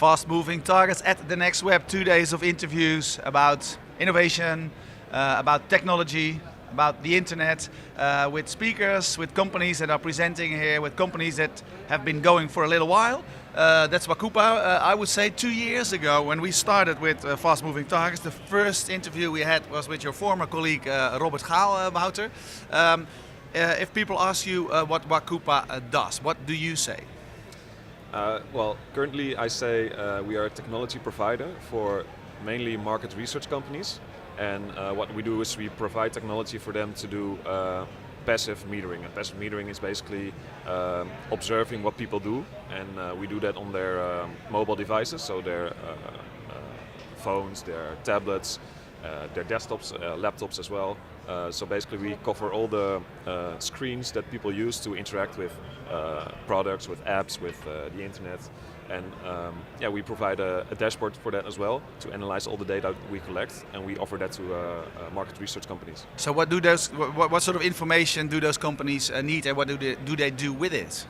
Fast Moving Targets at the Next Web. 2 days of interviews about innovation, about technology, about the internet, with speakers, with companies that are presenting here, with companies that have been going for a little while. That's Wakoopa. I would say 2 years ago when we started with Fast Moving Targets, the first interview we had was with your former colleague Robert Gaal, Wouter. If people ask you what Wakoopa does, what do you say? Well, currently I say we are a technology provider for mainly market research companies, and what we do is we provide technology for them to do passive metering. And passive metering is basically observing what people do, and we do that on their mobile devices, so their phones, their tablets, their desktops, laptops as well. So basically we cover all the screens that people use to interact with products, with apps, with the internet. And we provide a dashboard for that as well to analyze all the data we collect, and we offer that to market research companies. So what sort of information do those companies need, and what do they do with it?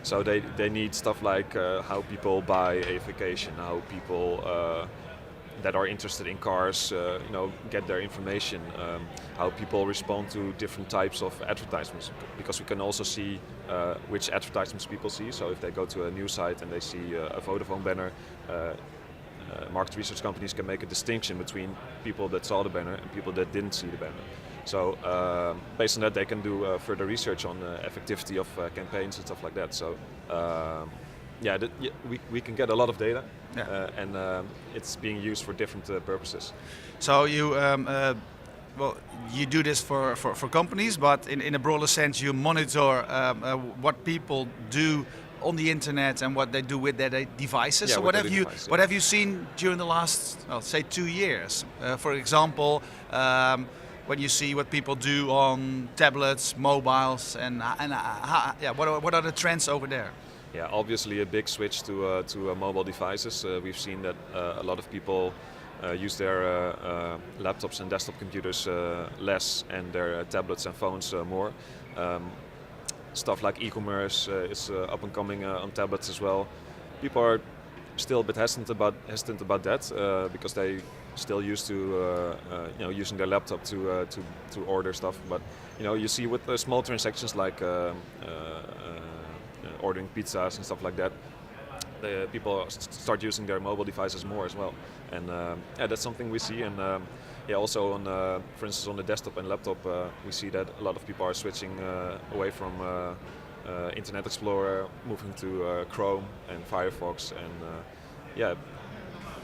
So they need stuff like how people buy a vacation, how people that are interested in cars, get their information, how people respond to different types of advertisements, because we can also see which advertisements people see. So if they go to a news site and they see a Vodafone banner, market research companies can make a distinction between people that saw the banner and people that didn't see the banner. So based on that, they can do further research on the effectivity of campaigns and stuff like that. So we can get a lot of data, and it's being used for different purposes. So you do this for companies, but in a broader sense, you monitor what people do on the internet and what they do with their devices. Yeah, so what have you seen during the last, say, 2 years? For example, when you see what people do on tablets, mobiles, and what are the trends over there? Yeah, obviously a big switch to mobile devices. We've seen that a lot of people use their laptops and desktop computers less, and their tablets and phones more. Stuff like e-commerce is up and coming on tablets as well. People are still a bit hesitant about that because they still used to using their laptop to order stuff. But you see with small transactions like ordering pizzas and stuff like that, the people start using their mobile devices more as well, and that's something we see. And also on, for instance, on the desktop and laptop, we see that a lot of people are switching away from Internet Explorer, moving to Chrome and Firefox, and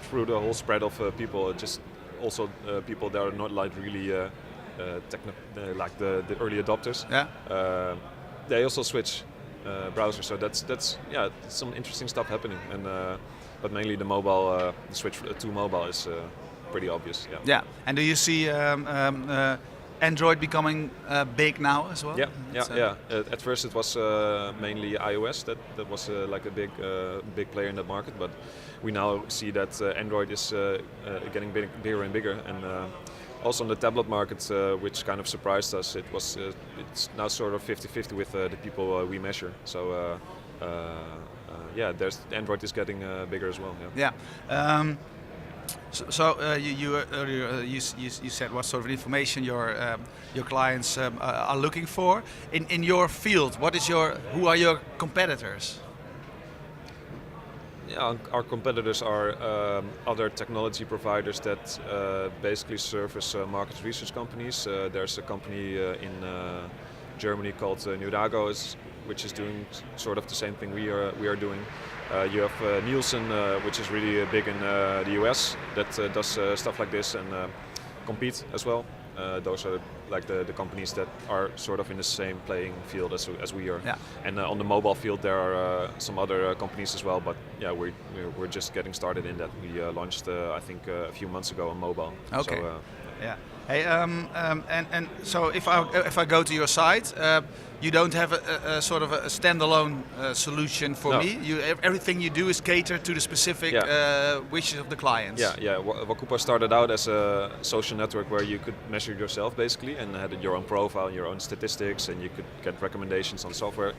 through the whole spread of people, just also people that are not like really like the early adopters. They also switch browser, so that's some interesting stuff happening, and but mainly the mobile, the switch to mobile is pretty obvious. And do you see Android becoming big now as well? At first it was mainly iOS that was like a big player in that market, but we now see that Android is getting bigger and bigger, and also on the tablet market, which kind of surprised us, it's now sort of 50-50 with the people we measure. So Android is getting bigger as well. So you earlier you said what sort of information your clients are looking for in your field. Who are your competitors? Yeah, our competitors are other technology providers that basically service market research companies. There's a company in Germany called Nurago, which is doing sort of the same thing we are doing. You have Nielsen, which is really big in the US, that does stuff like this and compete as well. Those are like the companies that are sort of in the same playing field as we are. And on the mobile field there are some other companies as well, but we're just getting started in that. We launched I think a few months ago on mobile. Okay. So, Hey, and so if I go to your site, you don't have a sort of a standalone solution for me. Everything you do is catered to the specific wishes of the clients. Wakoopa started out as a social network where you could measure yourself basically, and had your own profile, your own statistics, and you could get recommendations on software.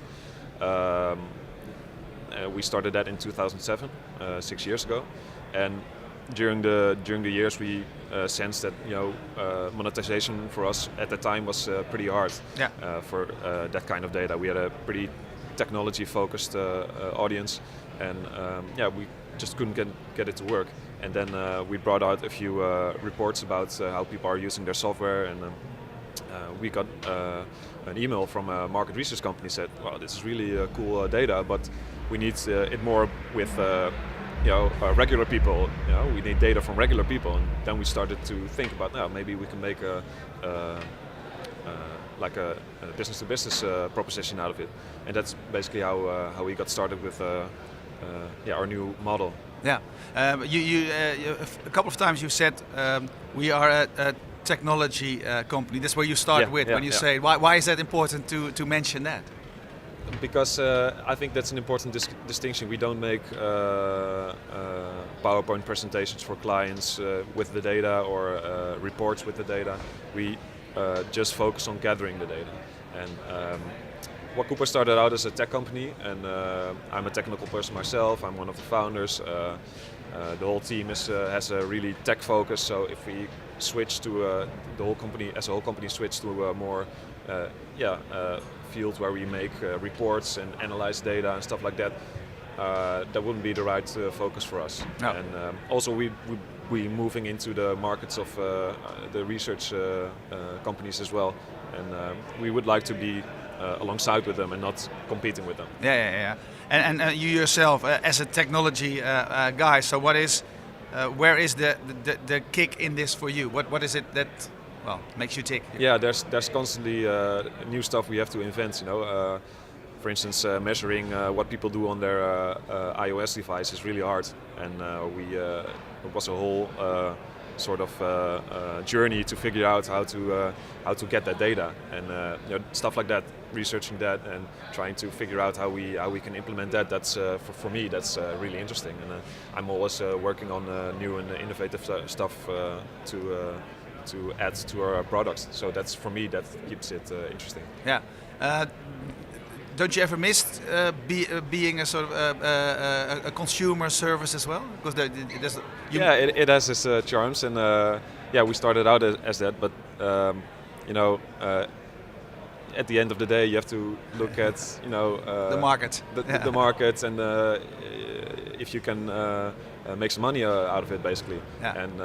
we started that in 2007, 6 years ago, and during the years we sensed that monetization for us at the time was pretty hard. Yeah. For that kind of data. We had a pretty technology-focused audience, and we just couldn't get it to work. And then we brought out a few reports about how people are using their software, and we got an email from a market research company said, "Well, this is really cool data, but we need it more with regular people. We need data from regular people." And then we started to think about, maybe we can make like a business-to-business proposition out of it, and that's basically how we got started with our new model. Yeah, you a couple of times you said we are a technology company. That's where you start with when you say why is that important to mention that? Because I think that's an important distinction. We don't make PowerPoint presentations for clients with the data or reports with the data. We just focus on gathering the data. And Wakoopa started out as a tech company, and I'm a technical person myself. I'm one of the founders. The whole team has a really tech focus. So if we switch to the whole company switch to a more field where we make reports and analyze data and stuff like that, that wouldn't be the right focus for us. No. And also we moving into the markets of the research companies as well, and we would like to be alongside with them and not competing with them. Yeah. And you yourself as a technology guy, so where is the kick in this for you? What is it that makes you tick? Yeah, there's constantly new stuff we have to invent. For instance, measuring what people do on their iOS device is really hard, and it was a whole sort of journey to figure out how to get that data, and stuff like that. Researching that and trying to figure out how we can implement that. That's for me that's really interesting, and I'm always working on new and innovative stuff to add to our products. So that's for me that keeps it interesting. Yeah. Don't you ever miss being a sort of a consumer service as well? Because it has its charms, and we started out as that, but at the end of the day, you have to look at the market, the market, and if you can make some money out of it, basically. Yeah. And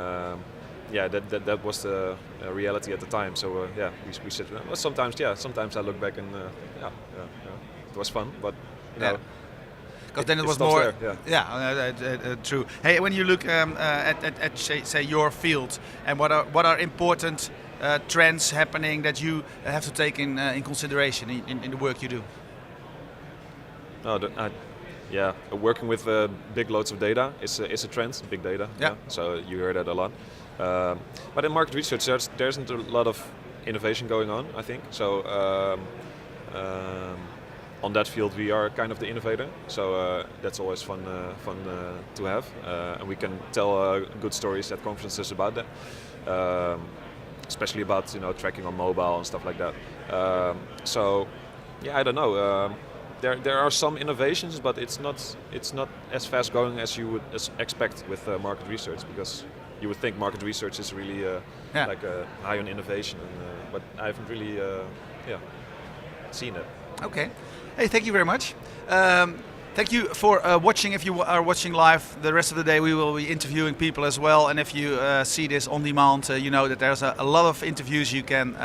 that was the reality at the time. So we said sometimes I look back and it was fun, but because then it was more true. Hey, when you look at say your field, and what are important trends happening that you have to take in consideration in the work you do? Working with big loads of data is a trend, big data. Yeah. So you hear that a lot. But in market research, there isn't a lot of innovation going on, I think. So on that field, we are kind of the innovator. So that's always fun to have, and we can tell good stories at conferences about that. Especially about tracking on mobile and stuff like that. I don't know. There are some innovations, but it's not as fast going as you would expect with market research, because you would think market research is really like high on innovation, but I haven't really seen it. Okay. Hey, thank you very much. Thank you for watching. If you are watching live, the rest of the day we will be interviewing people as well. And if you see this on demand, you know that there's a lot of interviews you can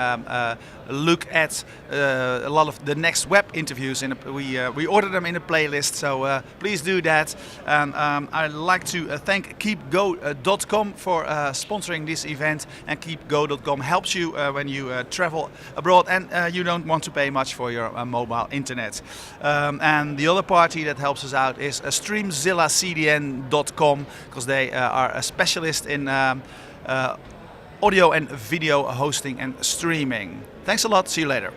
look at. A lot of the next web interviews, and we order them in a playlist. So please do that. And I'd like to thank KeepGo.com for sponsoring this event. And KeepGo.com helps you when you travel abroad and you don't want to pay much for your mobile internet. And the other party that helps us out is StreamZillaCDN.com, because they are a specialist in audio and video hosting and streaming. Thanks a lot. See you later.